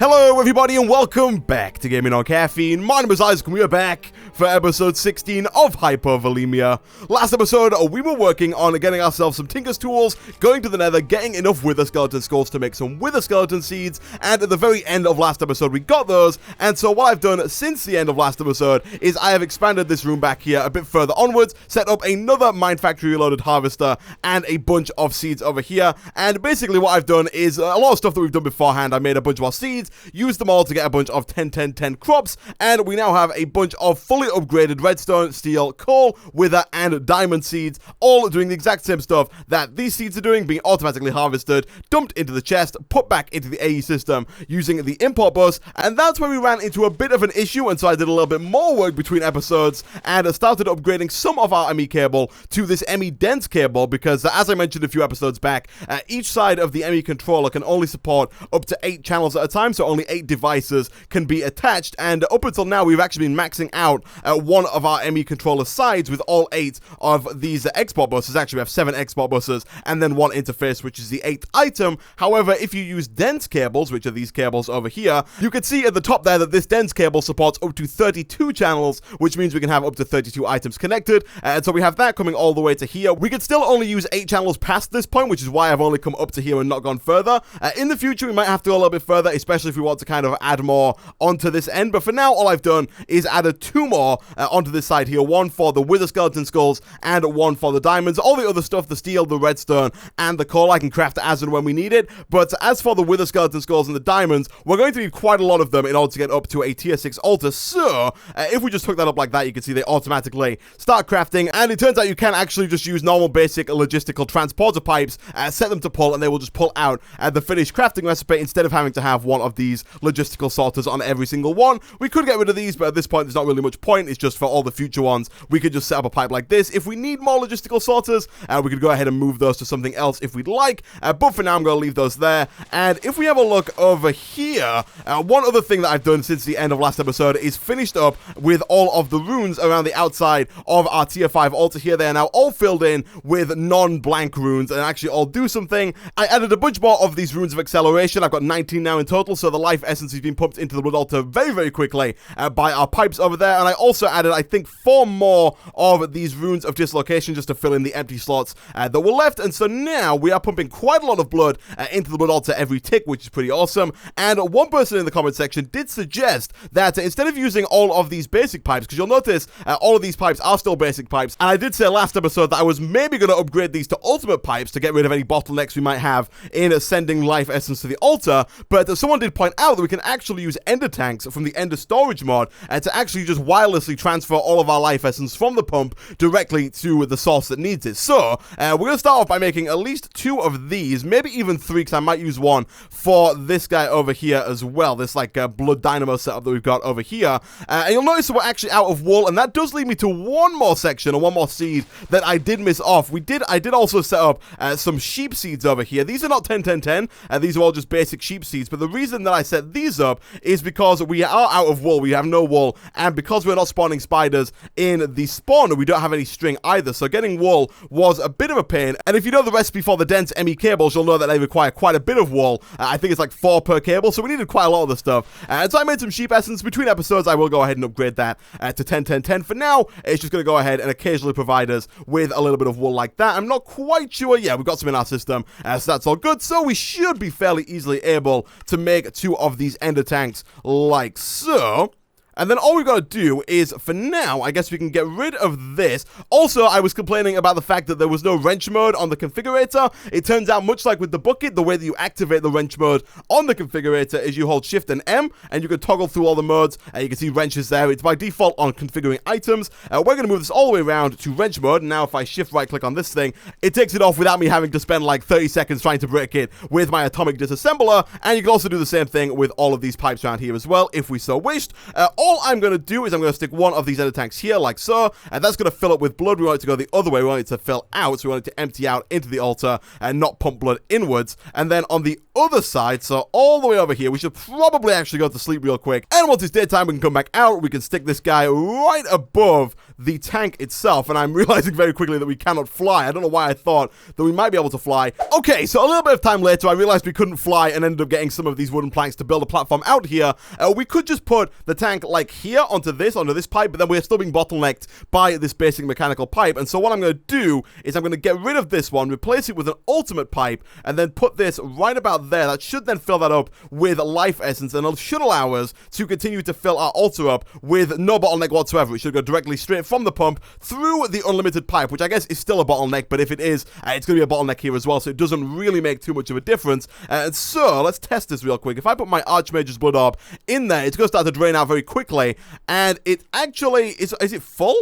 Hello everybody and welcome back to Gaming on Caffeine. My name is Isaac and we are back for episode 16 of Hypovolemia. Last episode, we were working on getting ourselves some Tinker's tools, going to the nether, getting enough wither skeleton skulls to make some wither skeleton seeds, and at the very end of last episode we got those, and so what I've done since the end of last episode is I have expanded this room back here a bit further onwards, set up another Mine Factory Reloaded harvester, and a bunch of seeds over here, and basically what I've done is a lot of stuff that we've done beforehand. I made a bunch of our seeds, used them all to get a bunch of 10-10-10 crops, and we now have a bunch of fully upgraded redstone, steel, coal, wither, and diamond seeds, all doing the exact same stuff that these seeds are doing, being automatically harvested, dumped into the chest, put back into the AE system using the import bus, and that's where we ran into a bit of an issue, and so I did a little bit more work between episodes, and started upgrading some of our ME cable to this ME dense cable, because as I mentioned a few episodes back, each side of the ME controller can only support up to 8 channels at a time, so only 8 devices can be attached, and up until now we've actually been maxing out one of our ME controller sides with all 8 of these export buses. Actually we have 7 export buses and then 1 interface, which is the 8th item. However, if you use dense cables, which are these cables over here, you can see at the top there that this dense cable supports up to 32 channels, which means we can have up to 32 items connected, and so we have that coming all the way to here. We could still only use 8 channels past this point, which is why I've only come up to here and not gone further. In the future we might have to go a little bit further, especially if we want to kind of add more onto this end, but for now all I've done is added 2 more onto this side here, 1 for the wither skeleton skulls and 1 for the diamonds. All the other stuff, the steel, the redstone, and the coal, I can craft as and when we need it, but as for the wither skeleton skulls and the diamonds, we're going to need quite a lot of them in order to get up to a tier 6 altar, so if we just hook that up like that, you can see they automatically start crafting, and it turns out you can actually just use normal basic logistical transporter pipes, set them to pull, and they will just pull out the finished crafting recipe instead of having to have one of these logistical sorters on every single one. We could get rid of these, but at this point there's not really much point. It's just for all the future ones we could just set up a pipe like this. If we need more logistical sorters, we could go ahead and move those to something else if we'd like, but for now I'm going to leave those there. And if we have a look over here, one other thing that I've done since the end of last episode is finished up with all of the runes around the outside of our tier 5 altar here. They are now all filled in with non-blank runes and actually all do something. I added a bunch more of these runes of acceleration. I've got 19 now in total, so the life essence has been pumped into the blood altar very, very quickly by our pipes over there. And I also added, I think, 4 more of these runes of dislocation just to fill in the empty slots that were left. And so now we are pumping quite a lot of blood into the blood altar every tick, which is pretty awesome. And one person in the comment section did suggest that instead of using all of these basic pipes, because you'll notice all of these pipes are still basic pipes, and I did say last episode that I was maybe going to upgrade these to ultimate pipes to get rid of any bottlenecks we might have in sending life essence to the altar, but someone did point out that we can actually use ender tanks from the ender storage mod to actually just wirelessly transfer all of our life essence from the pump directly to the source that needs it. So we're going to start off by making at least 2 of these, maybe even 3, because I might use 1 for this guy over here as well, this like blood dynamo setup that we've got over here. And you'll notice that we're actually out of wool, and that does lead me to one more section or one more seed that I did miss off. I did also set up some sheep seeds over here. These are not 10-10-10, these are all just basic sheep seeds, but the reason that I set these up is because we are out of wool, we have no wool, and because we're not spawning spiders in the spawner, we don't have any string either, so getting wool was a bit of a pain. And if you know the recipe for the dense ME cables, you'll know that they require quite a bit of wool. I think it's like 4 per cable, so we needed quite a lot of the stuff, and so I made some sheep essence. Between episodes I will go ahead and upgrade that to 10-10-10. For now, it's just going to go ahead and occasionally provide us with a little bit of wool like that. I'm not quite sure. Yeah, we've got some in our system, so that's all good, so we should be fairly easily able to make 2 of these ender tanks like so. And then all we've got to do is, for now, I guess we can get rid of this. Also, I was complaining about the fact that there was no wrench mode on the configurator. It turns out, much like with the bucket, the way that you activate the wrench mode on the configurator is you hold Shift and M, and you can toggle through all the modes. You can see wrenches there. It's by default on configuring items. We're going to move this all the way around to wrench mode. And now if I shift right-click on this thing, it takes it off without me having to spend like 30 seconds trying to break it with my atomic disassembler. And you can also do the same thing with all of these pipes around here as well, if we so wished. all I'm going to do is I'm going to stick one of these ender tanks here, like so, and that's going to fill up with blood. We want it to go the other way. We want it to fill out, so we want it to empty out into the altar and not pump blood inwards. And then on the other side, so all the way over here, we should probably actually go to sleep real quick. And once it's daytime, we can come back out. We can stick this guy right above the tank itself, and I'm realizing very quickly that we cannot fly. I don't know why I thought that we might be able to fly. Okay, so a little bit of time later, I realized we couldn't fly and ended up getting some of these wooden planks to build a platform out here. We could just put the tank like here onto this pipe, but then we're still being bottlenecked by this basic mechanical pipe. And so what I'm going to do is I'm going to get rid of this one, replace it with an ultimate pipe, and then put this right about there. That should then fill that up with life essence, and it should allow us to continue to fill our altar up with no bottleneck whatsoever. It should go directly straight from the pump through the unlimited pipe, which I guess is still a bottleneck, but if it is, it's going to be a bottleneck here as well, so it doesn't really make too much of a difference. And so let's test this real quick. If I put my Archmage's Blood Orb in there, it's going to start to drain out very quickly, and it actually is it full?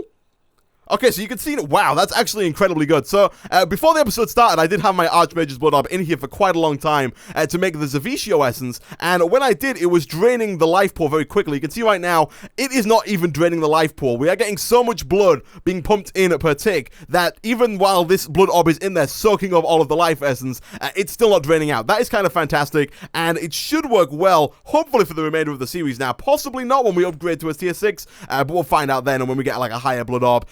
Okay, so you can see, wow, that's actually incredibly good. So, before the episode started, I did have my Archmage's Blood Orb in here for quite a long time to make the Zavishio Essence, and when I did, it was draining the life pool very quickly. You can see right now, it is not even draining the life pool. We are getting so much blood being pumped in per tick that even while this Blood Orb is in there soaking up all of the life essence, it's still not draining out. That is kind of fantastic, and it should work well, hopefully for the remainder of the series now. Possibly not when we upgrade to a tier 6, but we'll find out then and when we get like a higher Blood Orb.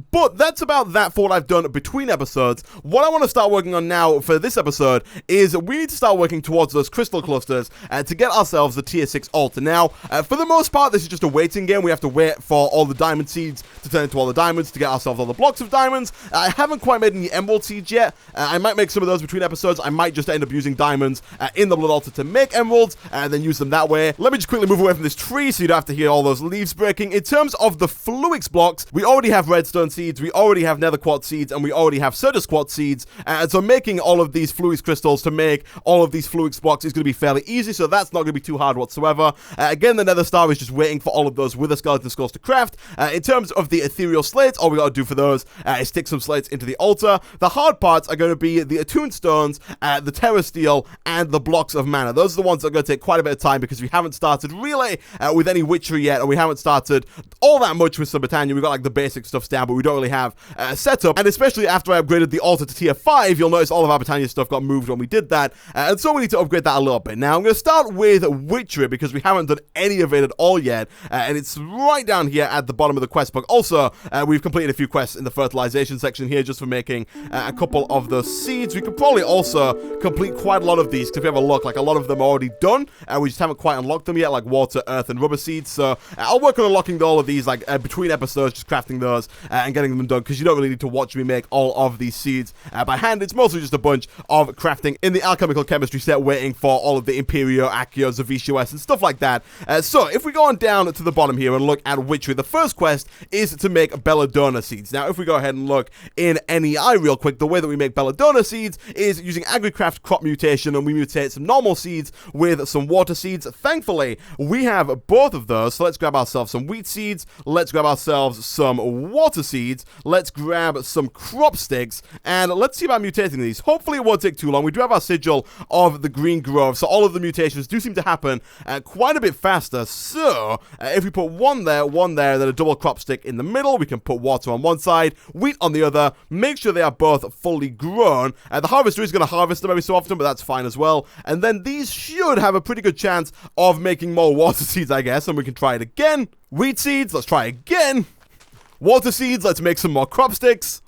But that's about that for what I've done between episodes. What I want to start working on now for this episode is we need to start working towards those crystal clusters to get ourselves the tier 6 altar. Now, for the most part, this is just a waiting game. We have to wait for all the diamond seeds to turn into all the diamonds to get ourselves all the blocks of diamonds. I haven't quite made any emerald seeds yet. I might make some of those between episodes. I might just end up using diamonds in the blood altar to make emeralds and then use them that way. Let me just quickly move away from this tree so you don't have to hear all those leaves breaking. In terms of the Fluix blocks, we already have redstone seeds, we already have nether quartz seeds, and we already have Certus quartz seeds, and so making all of these Fluix crystals to make all of these Fluix blocks is going to be fairly easy, so that's not going to be too hard whatsoever. Again, the nether star is just waiting for all of those wither skeleton skulls to craft. In terms of the ethereal slates, all we got to do for those is stick some slates into the altar. The hard parts are going to be the attuned stones, the TERRASTEEL, and the blocks of mana. Those are the ones that are going to take quite a bit of time because we haven't started really with any Witchery yet, and we haven't started all that much with some Botania. We've got like the basic stuff down, but we don't really have setup, and especially after I upgraded the altar to tier 5, you'll notice all of our Botania stuff got moved when we did that, and so we need to upgrade that a little bit. Now, I'm going to start with Witchery because we haven't done any of it at all yet, and it's right down here at the bottom of the quest book. Also, we've completed a few quests in the fertilization section here just for making a couple of the seeds. We could probably also complete quite a lot of these, because if you have a look, like a lot of them are already done, and we just haven't quite unlocked them yet, like water, earth, and rubber seeds, so I'll work on unlocking all of these, like between episodes, just crafting those and getting them done, because you don't really need to watch me make all of these seeds by hand. It's mostly just a bunch of crafting in the alchemical chemistry set, waiting for all of the Imperio, Accio, Zavishio, and stuff like that. So if we go on down to the bottom here and look at Witchery, the first quest is to make Belladonna seeds. Now, if we go ahead and look in NEI real quick, the way that we make Belladonna seeds is using AgriCraft crop mutation, and we mutate some normal seeds with some water seeds. Thankfully, we have both of those, so let's grab ourselves some wheat seeds, let's grab ourselves some water seeds, let's grab some crop sticks, and let's see about mutating these. Hopefully it won't take too long. We do have our sigil of the green grove, so all of the mutations do seem to happen quite a bit faster. So if we put one there, then a double crop stick in the middle, we can put water on one side, wheat on the other, make sure they are both fully grown. The harvester is going to harvest them every so often, but that's fine as well. And then these should have a pretty good chance of making more water seeds, I guess, and we can try it again. Wheat seeds, let's try again. Water seeds, let's make some more crop sticks.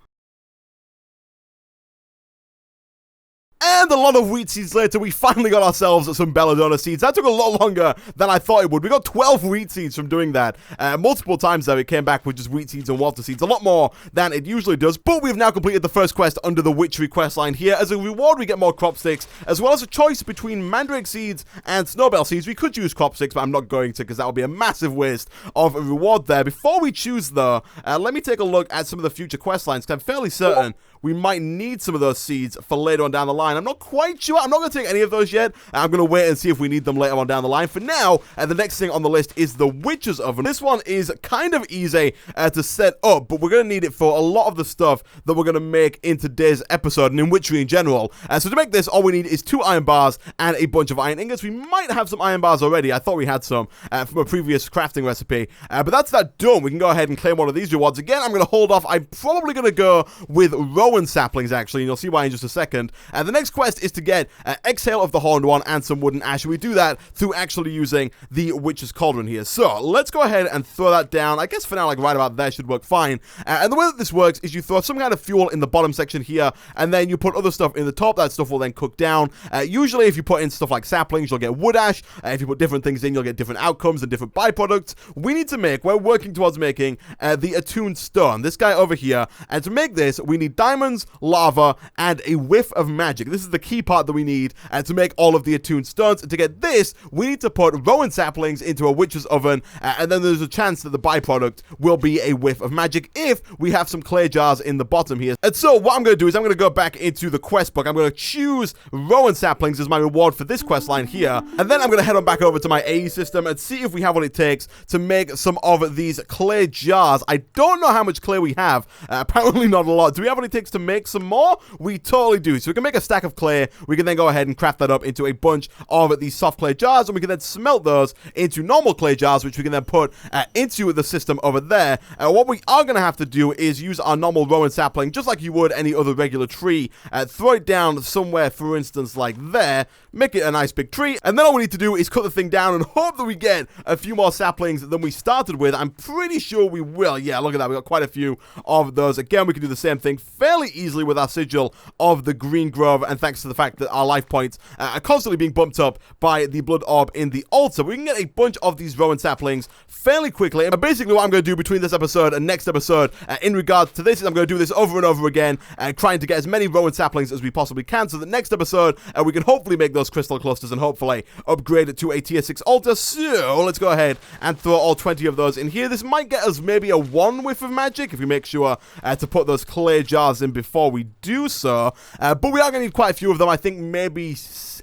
And a lot of wheat seeds later, we finally got ourselves some Belladonna seeds. That took a lot longer than I thought it would. We got 12 wheat seeds from doing that. Multiple times there, it came back with just wheat seeds and water seeds. A lot more than it usually does. But we've now completed the first quest under the Witchery questline here. As a reward, we get more crop sticks, as well as a choice between mandrake seeds and snowbell seeds. We could use crop sticks, but I'm not going to, because that would be a massive waste of a reward there. Before we choose, though, let me take a look at some of the future questlines, because I'm fairly certain we might need some of those seeds for later on down the line. I'm not quite sure. I'm not going to take any of those yet. I'm going to wait and see if we need them later on down the line. For now, the next thing on the list is the Witch's Oven. This one is kind of easy to set up, but we're going to need it for a lot of the stuff that we're going to make in today's episode and in Witchery in general. So to make this, all we need is 2 iron bars and a bunch of iron ingots. We might have some iron bars already. I thought we had some from a previous crafting recipe, but that's that done. We can go ahead and claim one of these rewards. Again, I'm going to hold off. I'm probably going to go with Rowan saplings, actually, and you'll see why in just a second. The next quest is to get Exhale of the Horned One and some wooden ash. We do that through actually using the Witch's Cauldron here. So let's go ahead and throw that down. I guess for now, like right about there should work fine. And the way that this works is you throw some kind of fuel in the bottom section here, and then you put other stuff in the top. That stuff will then cook down. Usually, if you put in stuff like saplings, you'll get wood ash. If you put different things in, you'll get different outcomes and different byproducts. We're working towards making the attuned stone, this guy over here. And to make this, we need diamonds, lava, and a whiff of magic. This is the key part that we need to make all of the attuned stones. And to get this, we need to put rowan saplings into a witch's oven, and then there's a chance that the byproduct will be a whiff of magic if we have some clay jars in the bottom here. And so what I'm going to do is I'm going to go back into the quest book. I'm going to choose rowan saplings as my reward for this quest line here, and then I'm going to head on back over to my AE system and see if we have what it takes to make some of these clay jars. I don't know how much clay we have. Apparently not a lot. Do we have what it takes to make some more? We totally do. So we can make a stack of clay. We can then go ahead and craft that up into a bunch of these soft clay jars, and we can then smelt those into normal clay jars, which we can then put into the system over there. What we are going to have to do is use our normal rowan sapling, just like you would any other regular tree. Throw it down somewhere, for instance, like there. Make it a nice big tree, and then all we need to do is cut the thing down and hope that we get a few more saplings than we started with. I'm pretty sure we will. Yeah, look at that. We got quite a few of those. Again, we can do the same thing fairly easily with our sigil of the green grove, and thanks to the fact that our life points are constantly being bumped up by the blood orb in the altar, we can get a bunch of these rowan saplings fairly quickly. And basically what I'm going to do between this episode and next episode in regards to this is I'm going to do this over and over again, trying to get as many rowan saplings as we possibly can, so that next episode we can hopefully make those crystal clusters and hopefully upgrade it to a tier 6 altar. So let's go ahead and throw all 20 of those in here. This might get us maybe a 1 whiff of magic if we make sure to put those clay jars in before we do so, but we are going to need quite a few of them. I think maybe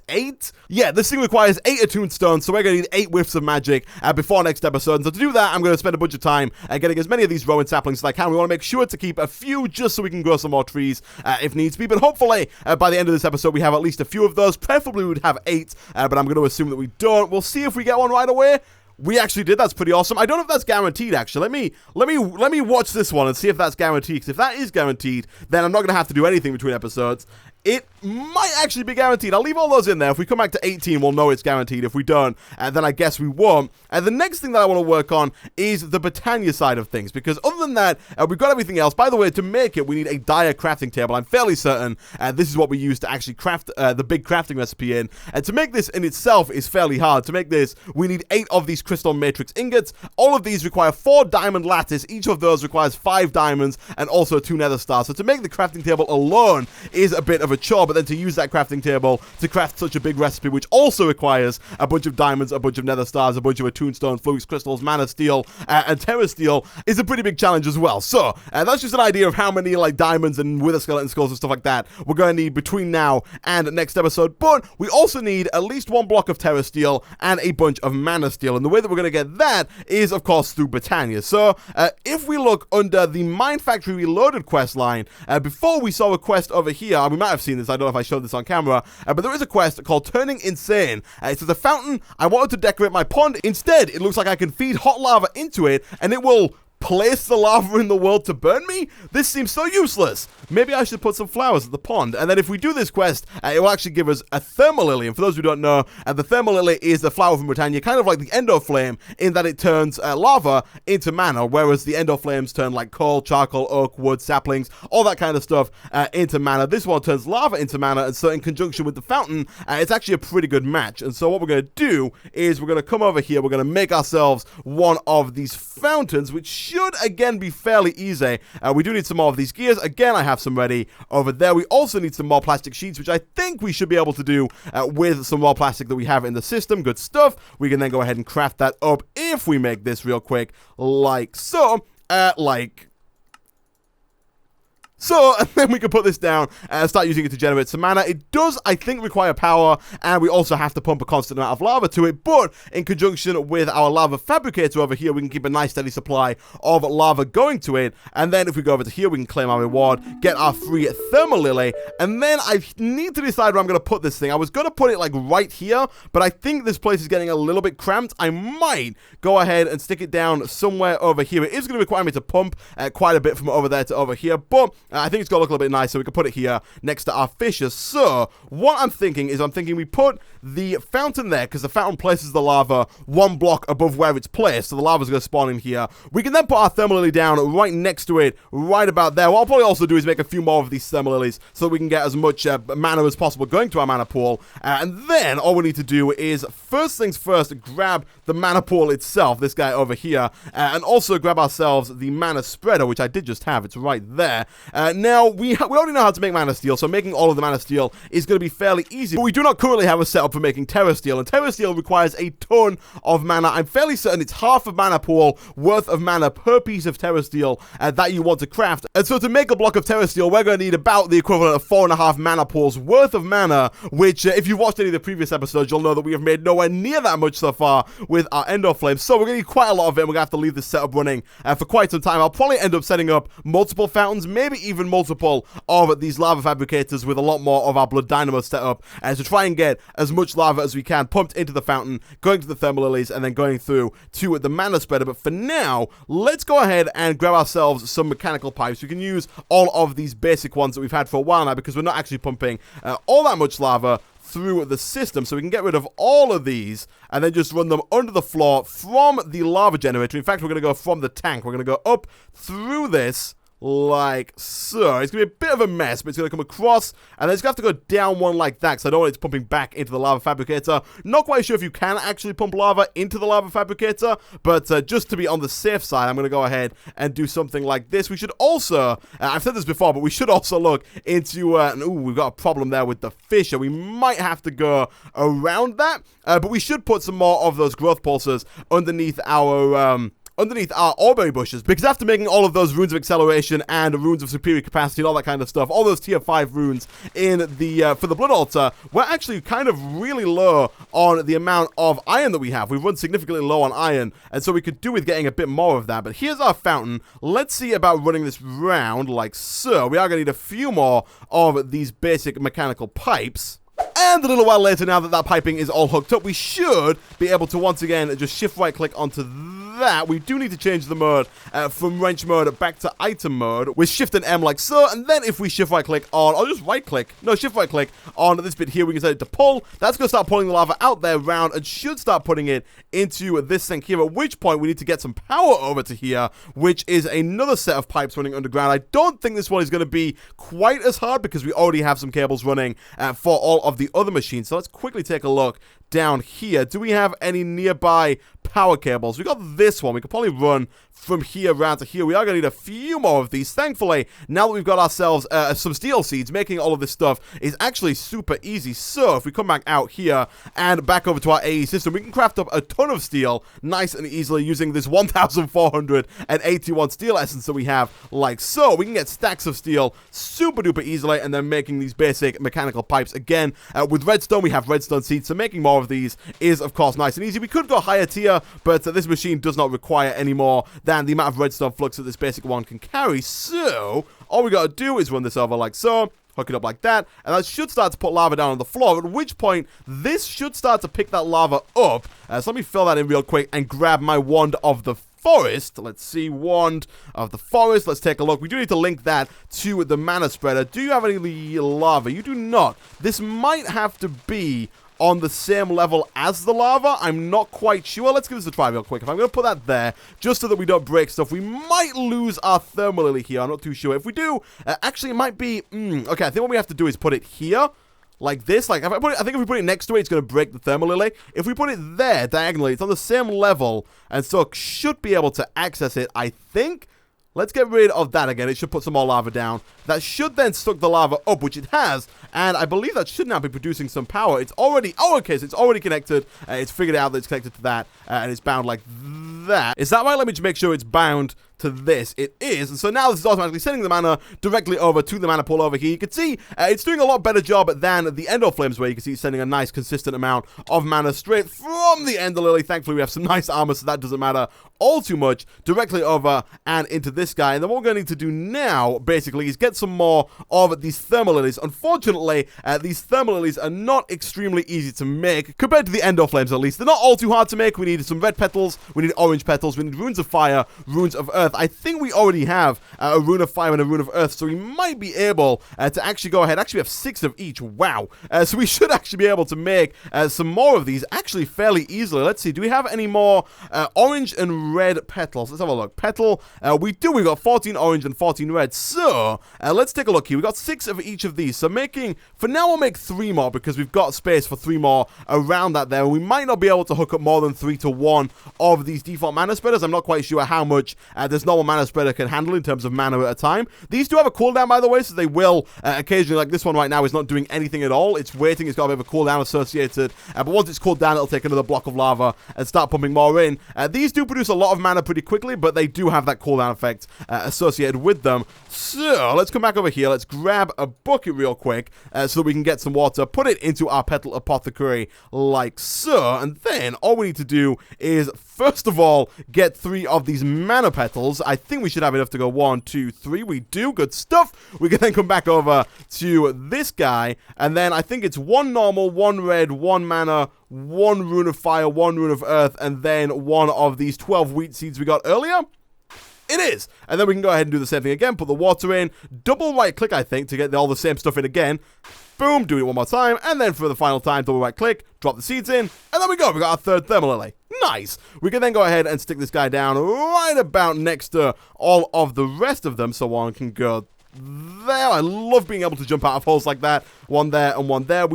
8? Yeah, this thing requires 8 attuned stones, so we're going to need 8 whiffs of magic before next episode. And so to do that, I'm going to spend a bunch of time getting as many of these rowan saplings as I can. We want to make sure to keep a few just so we can grow some more trees if needs be. But hopefully, by the end of this episode, we have at least a few of those. Preferably we would have 8, but I'm going to assume that we don't. We'll see if we get one right away. We actually did. That's pretty awesome. I don't know if that's guaranteed, actually. Let me watch this one and see if that's guaranteed. Because if that is guaranteed, then I'm not going to have to do anything between episodes. It might actually be guaranteed. I'll leave all those in there. If we come back to 18, we'll know it's guaranteed. If we don't, then I guess we won't. And the next thing that I want to work on is the Botania side of things, because other than that, we've got everything else. By the way, to make it, we need a dire crafting table. I'm fairly certain this is what we use to actually craft the big crafting recipe in. And to make this in itself is fairly hard. To make this, we need 8 of these crystal matrix ingots. All of these require 4 diamond lattice. Each of those requires 5 diamonds and also 2 nether stars. So to make the crafting table alone is a bit of a chore, but then to use that crafting table to craft such a big recipe, which also requires a bunch of diamonds, a bunch of nether stars, a bunch of attuned stones, flux crystals, mana steel, and TERRASTEEL, is a pretty big challenge as well. So that's just an idea of how many like diamonds and wither skeleton skulls and stuff like that we're going to need between now and next episode. But we also need at least 1 block of TERRASTEEL and a bunch of mana steel, and the way that we're going to get that is of course through Botania. So if we look under the Mine Factory Reloaded quest line, before we saw a quest over here. We might have seen this, I don't know if I showed this on camera, but there is a quest called Turning Insane. It says a fountain. I wanted to decorate my pond. Instead, it looks like I can feed hot lava into it, and it will place the lava in the world to burn me? This seems so useless. Maybe I should put some flowers at the pond. And then if we do this quest, it will actually give us a thermal lily. And for those who don't know, the thermal lily is the flower from Botania, kind of like the endo flame, in that it turns lava into mana, whereas the endo flames turn like coal, charcoal, oak, wood, saplings, all that kind of stuff into mana. This one turns lava into mana, and so in conjunction with the fountain, it's actually a pretty good match. And so what we're going to do is we're going to come over here, we're going to make ourselves one of these fountains, which should again be fairly easy. We do need some more of these gears. Again, I have some ready over there. We also need some more plastic sheets, which I think we should be able to do with some more plastic that we have in the system. Good stuff. We can then go ahead and craft that up if we make this real quick, like so. So, and then we can put this down and start using it to generate some mana. It does, I think, require power, and we also have to pump a constant amount of lava to it, but in conjunction with our lava fabricator over here, we can keep a nice steady supply of lava going to it, and then if we go over to here, we can claim our reward, get our free thermal lily, and then I need to decide where I'm going to put this thing. I was going to put it, like, right here, but I think this place is getting a little bit cramped. I might go ahead and stick it down somewhere over here. It is going to require me to pump quite a bit from over there to over here, but I think it's going to look a little bit nice, so we can put it here next to our fishes. So, what I'm thinking is we put the fountain there, because the fountain places the lava one block above where it's placed, so the lava's going to spawn in here. We can then put our thermal lily down right next to it, right about there. What I'll probably also do is make a few more of these thermal lilies, so we can get as much mana as possible going to our mana pool. And then, all we need to do is, first things first, grab the mana pool itself, this guy over here, and also grab ourselves the mana spreader, which I did just have. It's right there. Now, we already know how to make mana steel, so making all of the mana steel is going to be fairly easy, but we do not currently have a setup for making TERRASTEEL, and TERRASTEEL requires a ton of mana. I'm fairly certain it's half a mana pool worth of mana per piece of TERRASTEEL that you want to craft, and so to make a block of TERRASTEEL, we're going to need about the equivalent of 4.5 mana pools worth of mana, which, if you've watched any of the previous episodes, you'll know that we have made nowhere near that much so far with our Ender Flames, so we're going to need quite a lot of it, and we're going to have to leave this setup running for quite some time. I'll probably end up setting up multiple fountains, maybe even multiple of these lava fabricators with a lot more of our blood dynamo set up, to try and get as much lava as we can pumped into the fountain, going to the thermal lilies, and then going through to the mana spreader. But for now, let's go ahead and grab ourselves some mechanical pipes. We can use all of these basic ones that we've had for a while now, because we're not actually pumping all that much lava through the system, so we can get rid of all of these and then just run them under the floor from the lava generator. In fact, we're going to go from the tank. We're going to go up through this like so. It's going to be a bit of a mess, but it's going to come across, and then it's going to have to go down one like that, because I don't want it pumping back into the lava fabricator. Not quite sure if you can actually pump lava into the lava fabricator, but just to be on the safe side, I'm going to go ahead and do something like this. We should also, I've said this before, but we should also look into, we've got a problem there with the fish, and we might have to go around that, but we should put some more of those growth pulsers underneath our Orberry bushes, because after making all of those runes of acceleration and runes of superior capacity and all that kind of stuff, all those tier 5 runes in the for the blood altar, we're actually kind of really low on the amount of iron that we have. We've run significantly low on iron, and so we could do with getting a bit more of that. But here's our fountain. Let's see about running this round like so. We are going to need a few more of these basic mechanical pipes. And a little while later, now that that piping is all hooked up, we should be able to once again just shift right click onto that. We do need to change the mode from wrench mode back to item mode with shift and M like so, and then if we shift right click on, or just right click, no, shift right click on this bit here, we can set it to pull. That's going to start pulling the lava out there round and should start putting it into this sink here, at which point we need to get some power over to here, which is another set of pipes running underground. I don't think this one is going to be quite as hard because we already have some cables running for all of the other machines. So let's quickly take a look down here. Do we have any nearby power cables? We got this one. We could probably run from here around to here. We are going to need a few more of these. Thankfully, now that we've got ourselves some steel seeds, making all of this stuff is actually super easy. So if we come back out here and back over to our AE system, we can craft up a ton of steel nice and easily using this 1,481 steel essence that we have like so. We can get stacks of steel super duper easily, and then making these basic mechanical pipes again. With redstone, we have redstone seeds, so making more of these is of course nice and easy. We could go higher tier, but this machine does not require any more than the amount of redstone flux that this basic one can carry. So all we got to do is run this over like so, hook it up like that, and that should start to put lava down on the floor, at which point this should start to pick that lava up. So let me fill that in real quick and grab my wand of the forest. Let's see, wand of the forest. Let's take a look. We do need to link that to the mana spreader. Do you have any lava? You do not. This might have to be on the same level as the lava. I'm not quite sure. Let's give this a try real quick. If I'm going to put that there, just so that we don't break stuff, we might lose our thermal lily here. I'm not too sure. If we do, actually it might be, okay, I think what we have to do is put it here, like this. Like, I think if we put it next to it, it's going to break the thermal lily. If we put it there, diagonally, it's on the same level, and so should be able to access it, I think. Let's get rid of that again. It should put some more lava down. That should then suck the lava up, which it has. And I believe that should now be producing some power. It's already, oh, okay, so it's already connected. It's figured out that it's connected to that, and it's bound like that. Is that right? Let me just make sure it's bound to this? It is. And so now this is automatically sending the mana directly over to the mana pool over here. You can see it's doing a lot better job than the Ender Flames, where you can see it's sending a nice consistent amount of mana straight from the Ender Lily. Thankfully, we have some nice armor, so that doesn't matter all too much, directly over and into this guy. And then what we're going to need to do now, basically, is get some more of these Thermal Lilies. Unfortunately, these Thermal Lilies are not extremely easy to make, compared to the Ender Flames, at least. They're not all too hard to make. We need some red petals, we need orange petals, we need runes of fire, runes of earth. I think we already have a rune of fire and a rune of earth, so we might be able to actually go ahead. Actually, we have 6 of each. Wow. So we should actually be able to make some more of these, actually fairly easily. Let's see, do we have any more orange and red petals? Let's have a look. Petal, we do. We've got 14 orange and 14 red. So, let's take a look here. We've got 6 of each of these. So making, for now we'll make 3 more, because we've got space for 3 more around that there. We might not be able to hook up more than 3 to 1 of these default mana spreaders. I'm not quite sure how much this normal mana spreader can handle in terms of mana at a time. These do have a cooldown, by the way, so they will occasionally, like this one right now is not doing anything at all. It's waiting. It's got a bit of a cooldown associated, but once it's cooled down, it'll take another block of lava and start pumping more in. These do produce a lot of mana pretty quickly, but they do have that cooldown effect associated with them. So let's come back over here. Let's grab a bucket real quick so that we can get some water, put it into our petal apothecary like so, and then all we need to do is first of all get 3 of these mana petals. I think we should have enough to go 1, 2, 3. We do. Good stuff. We can then come back over to this guy, and then I think it's 1 normal, 1 red, 1 mana, 1 rune of fire, 1 rune of earth, and then 1 of these 12 wheat seeds we got earlier. It is. And then we can go ahead and do the same thing again. Put the water in. Double right click, I think, to get all the same stuff in again. Boom. Do it one more time. And then for the final time, double right click. Drop the seeds in. And there we go. We got our 3rd Thermal Lily. Nice. We can then go ahead and stick this guy down right about next to all of the rest of them. So one can go there. I love being able to jump out of holes like that. 1 there and 1 there.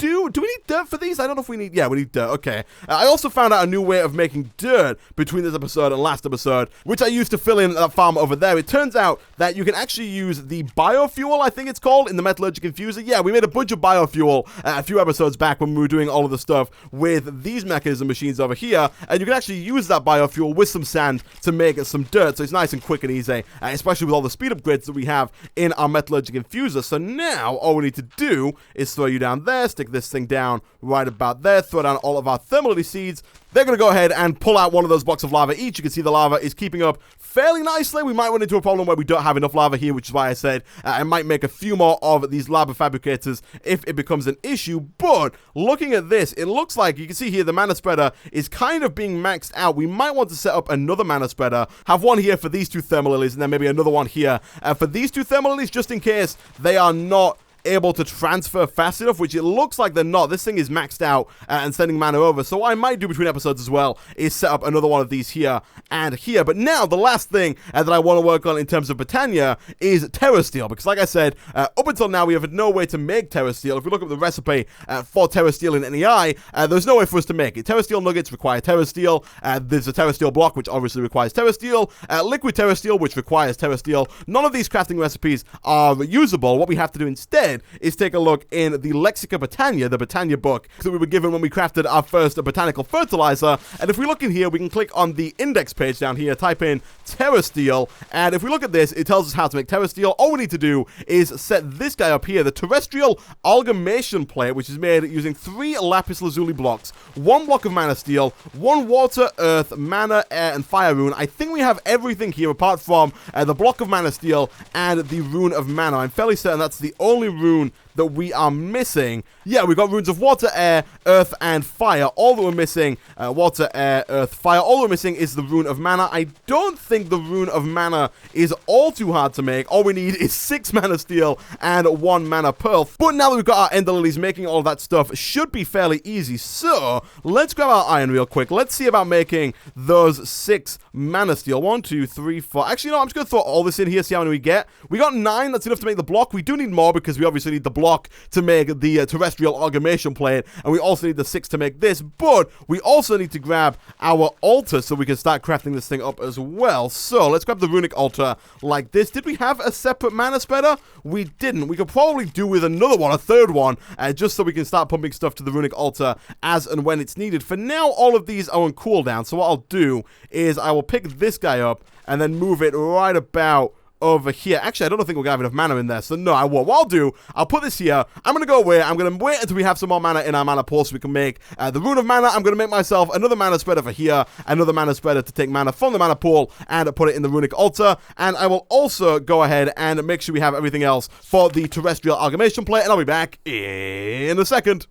Do we need dirt for these? I don't know if we need... Yeah, we need dirt. Okay. I also found out a new way of making dirt between this episode and last episode, which I used to fill in that farm over there. It turns out that you can actually use the biofuel, I think it's called, in the metallurgic infuser. Yeah, we made a bunch of biofuel a few episodes back when we were doing all of the stuff with these mechanism machines over here, and you can actually use that biofuel with some sand to make some dirt, so it's nice and quick and easy, especially with all the speed upgrades that we have in our metallurgic infuser. So now, all we need to do is throw you down there, stick this thing down right about there, throw down all of our Thermal Lily seeds. They're going to go ahead and pull out 1 of those blocks of lava each. You can see the lava is keeping up fairly nicely. We might run into a problem where we don't have enough lava here, which is why I said I might make a few more of these lava fabricators if it becomes an issue. But looking at this, it looks like, you can see here, the mana spreader is kind of being maxed out. We might want to set up another mana spreader, have 1 here for these 2 Thermal Lilies, and then maybe another 1 here for these 2 Thermal Lilies, just in case they are not able to transfer fast enough, which it looks like they're not. This thing is maxed out and sending mana over. So what I might do between episodes as well is set up another one of these here and here. But now the last thing that I want to work on in terms of Botania is TerraSteel, because like I said, up until now we have no way to make TerraSteel. If we look up the recipe for TerraSteel in NEI, there's no way for us to make it. TerraSteel nuggets require TerraSteel. There's a TerraSteel block, which obviously requires TerraSteel. Liquid TerraSteel, which requires TerraSteel. None of these crafting recipes are usable. What we have to do instead is take a look in the Lexica Botania, the Botania book that we were given when we crafted our first botanical fertilizer. And if we look in here, we can click on the index page down here, type in TerraSteel, and if we look at this, it tells us how to make TerraSteel. All we need to do is set this guy up here, the terrestrial amalgamation plate, which is made using 3 lapis lazuli blocks, 1 block of mana steel, 1 water, earth, mana, air, and fire rune. I think we have everything here apart from the block of mana steel and the rune of mana. I'm fairly certain that's the only rune that we are missing. Yeah, we got runes of water, air, earth, and fire. All that we're missing, water, air, earth, fire. All we're missing is the rune of mana. I don't think the rune of mana is all too hard to make. All we need is 6 mana steel and 1 mana pearl. But now that we've got our ender lilies, making all of that stuff should be fairly easy. So let's grab our iron real quick. Let's see about making those 6 mana steel. 1, 2, 3, 4. Actually, no, I'm just going to throw all this in here, see how many we get. We got 9. That's enough to make the block. We do need more because we obviously need the block block to make the terrestrial augmentation plate, and we also need the 6 to make this, but we also need to grab our altar so we can start crafting this thing up as well. So let's grab the runic altar like this. Did we have a separate mana spreader? We didn't. We could probably do with another one, a third one, just so we can start pumping stuff to the runic altar as and when it's needed. For now, all of these are on cooldown, so what I'll do is I will pick this guy up and then move it right about over here. Actually, I don't think we're gonna have enough mana in there, so no, I won't. What I'll do, I'll put this here. I'm gonna go away. I'm gonna wait until we have some more mana in our mana pool so we can make the rune of mana. I'm gonna make myself another mana spreader for here, another mana spreader to take mana from the mana pool and put it in the runic altar. And I will also go ahead and make sure we have everything else for the terrestrial augmentation plate, and I'll be back in a second.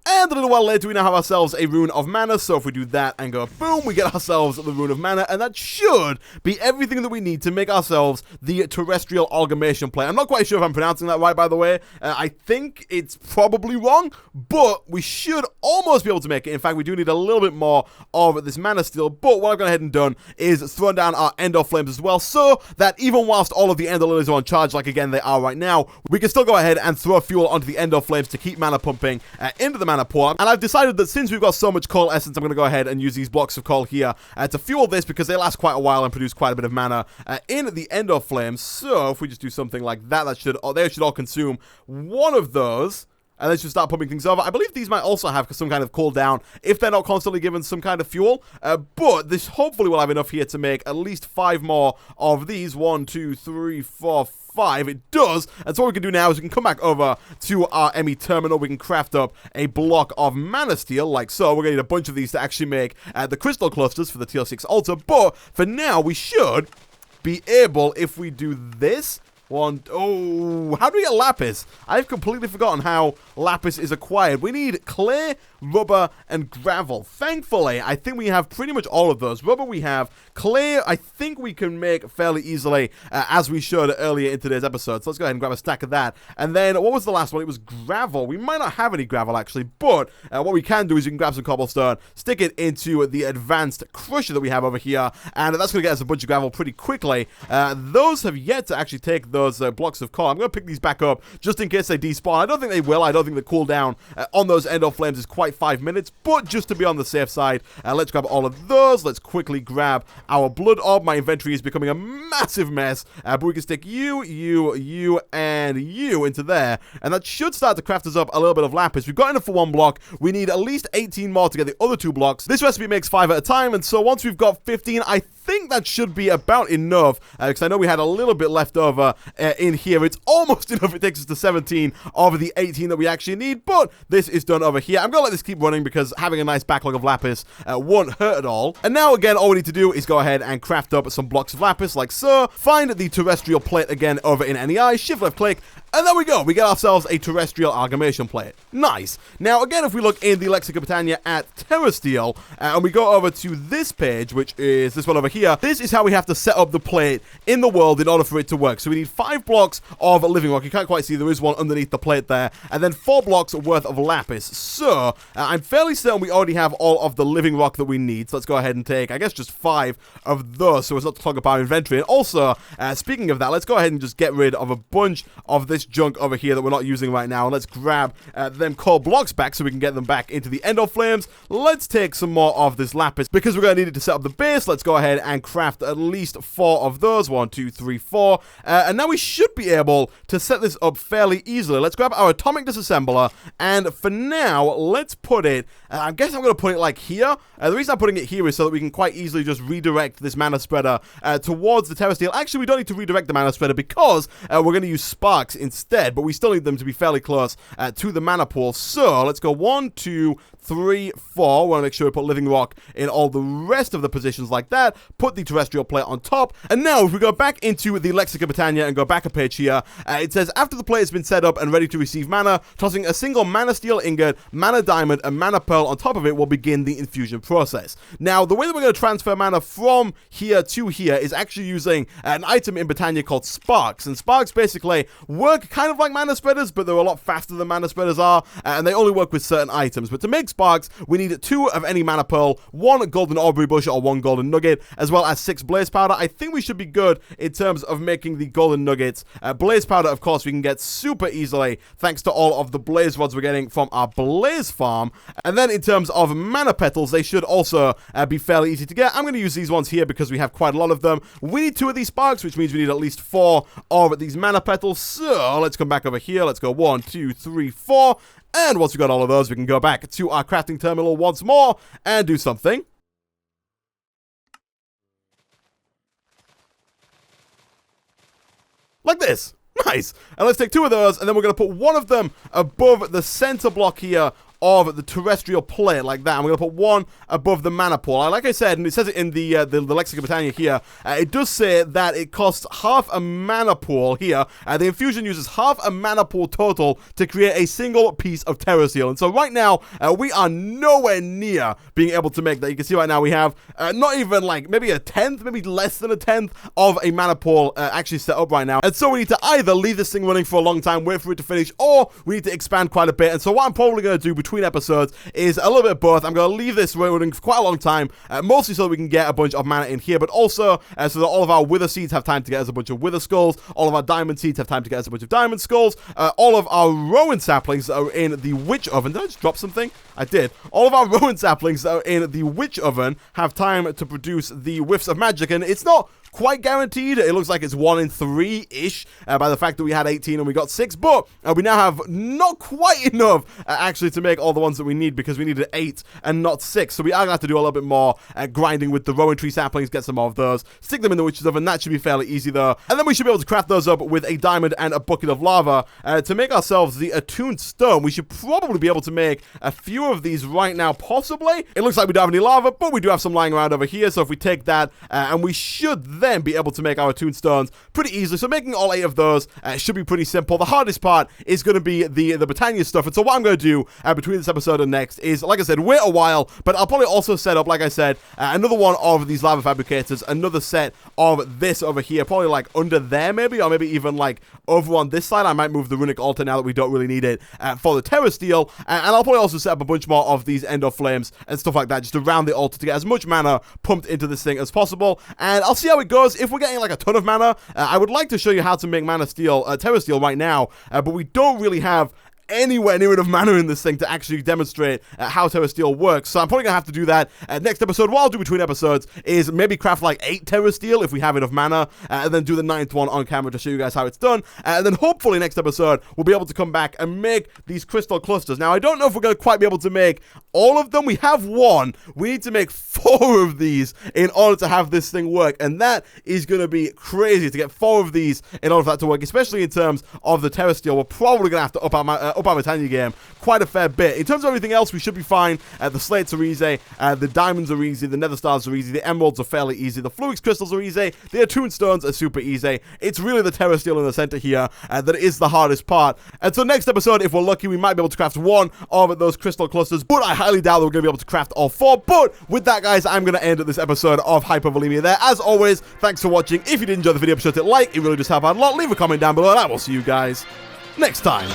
And a little while later, we now have ourselves a rune of mana, so if we do that and go boom, we get ourselves the rune of mana, and that should be everything that we need to make ourselves the terrestrial augmentation plate. I'm not quite sure if I'm pronouncing that right, by the way. I think it's probably wrong, but we should almost be able to make it. In fact, we do need a little bit more of this mana still, but what I've gone ahead and done is thrown down our Ender Flames as well, so that even whilst all of the Ender Lilies are on charge, like again they are right now, we can still go ahead and throw fuel onto the Ender Flames to keep mana pumping into the mana pool. And I've decided that since we've got so much coal essence, I'm going to go ahead and use these blocks of coal here to fuel this, because they last quite a while and produce quite a bit of mana in the Ender Flames. So if we just do something like that, they should all consume one of those. And let's just start pumping things over. I believe these might also have some kind of cooldown if they're not constantly given some kind of fuel. But this hopefully will have enough here to make at least 5 more of these. 1, 2, 3, 4, 5. It does. And so what we can do now is we can come back over to our ME terminal. We can craft up a block of mana steel like so. We're going to need a bunch of these to actually make the crystal clusters for the tier 6 altar. But for now, we should be able, if we do this. Oh, how do we get lapis? I've completely forgotten how lapis is acquired. We need clay, rubber, and gravel. Thankfully, I think we have pretty much all of those. Rubber we have. Clay, I think we can make fairly easily, as we showed earlier in today's episode. So let's go ahead and grab a stack of that. And then, what was the last one? It was gravel. We might not have any gravel, actually, but what we can do is you can grab some cobblestone, stick it into the advanced crusher that we have over here, and that's going to get us a bunch of gravel pretty quickly. Those have yet to actually take those blocks of coal. I'm going to pick these back up just in case they despawn. I don't think they will. I don't think the cooldown on those Ender Flames is quite 5 minutes, but just to be on the safe side, let's grab all of those. Let's quickly grab our blood orb. My inventory is becoming a massive mess, but we can stick you, and you into there, and that should start to craft us up a little bit of lapis. We've got enough for 1 block. We need at least 18 more to get the other 2 blocks. This recipe makes 5 at a time, and so once we've got 15, I think that should be about enough, because I know we had a little bit left over in here. It's almost enough. It takes us to 17 of the 18 that we actually need, but this is done over here. I'm going to let this keep running because having a nice backlog of lapis won't hurt at all. And now, again, all we need to do is go ahead and craft up some blocks of lapis like so. Find the terrestrial plate again over in NEI, shift left click, and there we go. We get ourselves a terrestrial augmentation plate. Nice. Now, again, if we look in the Lexica Botania at TerraSteel, and we go over to this page, which is this one over here, this is how we have to set up the plate in the world in order for it to work. So we need 5 blocks of living rock. You can't quite see, there is one underneath the plate there, and then 4 blocks worth of lapis. So, I'm fairly certain we already have all of the living rock that we need. So let's go ahead and take, I guess, just 5 of those, so it's not to clog up our inventory. And also, speaking of that, let's go ahead and just get rid of a bunch of this junk over here that we're not using right now, and let's grab them coal blocks back so we can get them back into the Ender Flames. Let's take some more of this lapis because we're going to need it to set up the base. Let's go ahead and craft at least 4 of those. 1, 2, 3, 4, and now we should be able to set this up fairly easily. Let's grab our atomic disassembler, and for now, let's put it, I guess I'm going to put it like here. The reason I'm putting it here is so that we can quite easily just redirect this mana spreader towards the TerraSteel. Actually, we don't need to redirect the mana spreader because we're going to use sparks instead, but we still need them to be fairly close to the mana pool. So let's go 1, 2, 3, 4. We want to make sure we put living rock in all the rest of the positions like that. Put the terrestrial plate on top. And now if we go back into the Lexica Botania and go back a page here, it says after the plate has been set up and ready to receive mana, tossing a single mana steel ingot, mana diamond, and mana pearl on top of it will begin the infusion process. Now the way that we're going to transfer mana from here to here is actually using an item in Botania called sparks. And sparks basically work work kind of like mana spreaders, but they're a lot faster than mana spreaders are, and they only work with certain items. But to make sparks, we need 2 of any mana pearl, 1 golden aubrey bush or 1 golden nugget, as well as 6 blaze powder. I think we should be good in terms of making the golden nuggets. Blaze powder, of course, we can get super easily thanks to all of the blaze rods we're getting from our blaze farm. And then in terms of mana petals, they should also be fairly easy to get. I'm going to use these ones here because we have quite a lot of them. We need 2 of these sparks, which means we need at least 4 of these mana petals. So let's come back over here. Let's go 1, 2, 3, 4. And once we've got all of those, we can go back to our crafting terminal once more and do something. Like this. Nice. And let's take 2 of those, and then we're going to put 1 of them above the center block here of the terrestrial plate, like that. I'm going to put 1 above the mana pool. Like I said, and it says it in the Lexicon Botania here, it does say that it costs half a mana pool here. The infusion uses half a mana pool total to create a single piece of TERRASTEEL. And so right now, we are nowhere near being able to make that. You can see right now we have not even like maybe a 10th, maybe less than a 10th of a mana pool actually set up right now. And so we need to either leave this thing running for a long time, wait for it to finish, or we need to expand quite a bit. And so what I'm probably going to do between episodes is a little bit of both. I'm going to leave this running for quite a long time, mostly so that we can get a bunch of mana in here, but also so that all of our wither seeds have time to get us a bunch of wither skulls, all of our diamond seeds have time to get us a bunch of diamond skulls, all of our rowan saplings that are in the witch oven. Did I just drop something? I did. All of our rowan saplings that are in the witch oven have time to produce the whiffs of magic, and it's not quite guaranteed. It looks like it's 1 in 3-ish by the fact that we had 18 and we got 6, but we now have not quite enough actually to make all the ones that we need, because we needed 8 and not 6. So we are going to have to do a little bit more grinding with the rowan tree saplings, get some more of those, stick them in the witch's oven. That should be fairly easy though. And then we should be able to craft those up with a diamond and a bucket of lava to make ourselves the attuned stone. We should probably be able to make a few of these right now, possibly. It looks like we don't have any lava, but we do have some lying around over here. So if we take that, and we should then be able to make our attuned stones pretty easily. So making all 8 of those should be pretty simple. The hardest part is going to be the Botania stuff. And so what I'm going to do between this episode and next is, like I said, wait a while, but I'll probably also set up, like I said, another one of these lava fabricators, another set of this over here, probably like under there maybe, or maybe even like over on this side. I might move the runic altar now that we don't really need it for the TERRASTEEL, and I'll probably also set up a bunch more of these ender flames and stuff like that just around the altar to get as much mana pumped into this thing as possible. And I'll see how it goes. If we're getting like a ton of mana, I would like to show you how to make mana steel, TERRASTEEL right now, but we don't really have anywhere near enough mana in this thing to actually demonstrate how TERRASTEEL works. So I'm probably going to have to do that next episode. What I'll do between episodes is maybe craft like 8 TERRASTEEL if we have enough mana, and then do the 9th one on camera to show you guys how it's done. And then hopefully next episode we'll be able to come back and make these crystal clusters. Now I don't know if we're going to quite be able to make all of them. We have 1. We need to make 4 of these in order to have this thing work, and that is going to be crazy to get 4 of these in order for that to work, especially in terms of the TERRASTEEL. We're probably going to have to up our Botania game quite a fair bit. In terms of everything else, we should be fine. The slates are easy, the diamonds are easy, the nether stars are easy, the emeralds are fairly easy, the fluix crystals are easy, the attuned stones are super easy. It's really the TERRASTEEL in the center here that is the hardest part. And so next episode, if we're lucky, we might be able to craft 1 of those crystal clusters, but I highly doubt that we're going to be able to craft all 4. But with that, guys, I'm going to end this episode of Hypovolemia there. As always, thanks for watching. If you did enjoy the video, be sure to hit like. It really does help out a lot. Leave a comment down below, and I will see you guys next time.